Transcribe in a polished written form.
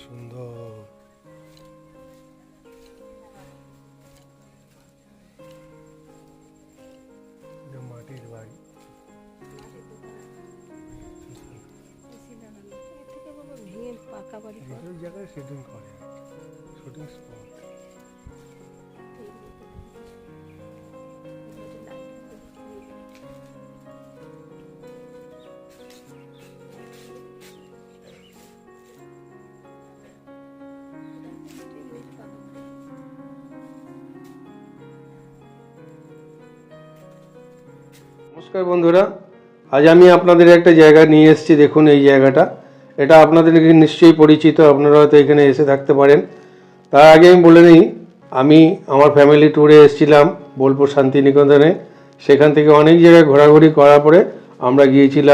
সুন্দর। এটা মাটির বাড়ি। পাকা বাড়ি যেসব জায়গায় শুটিং করে, শুটিং স্পট। নমস্কার বন্ধুরা, আজ আমি আপনাদের একটা জায়গা নিয়ে এসেছি। দেখুন এই জায়গাটা, এটা আপনাদেরকে নিশ্চয়ই পরিচিত, আপনারা হয়তো এখানে এসে থাকতে পারেন। তার আগে আমি বলে নিই, আমি আমার ফ্যামিলি ট্যুরে এসেছিলাম বোলপুর শান্তিনিকেতনে। সেখান থেকে অনেক জায়গায় ঘোরাঘুরি করার পরে আমরা গিয়েছিলাম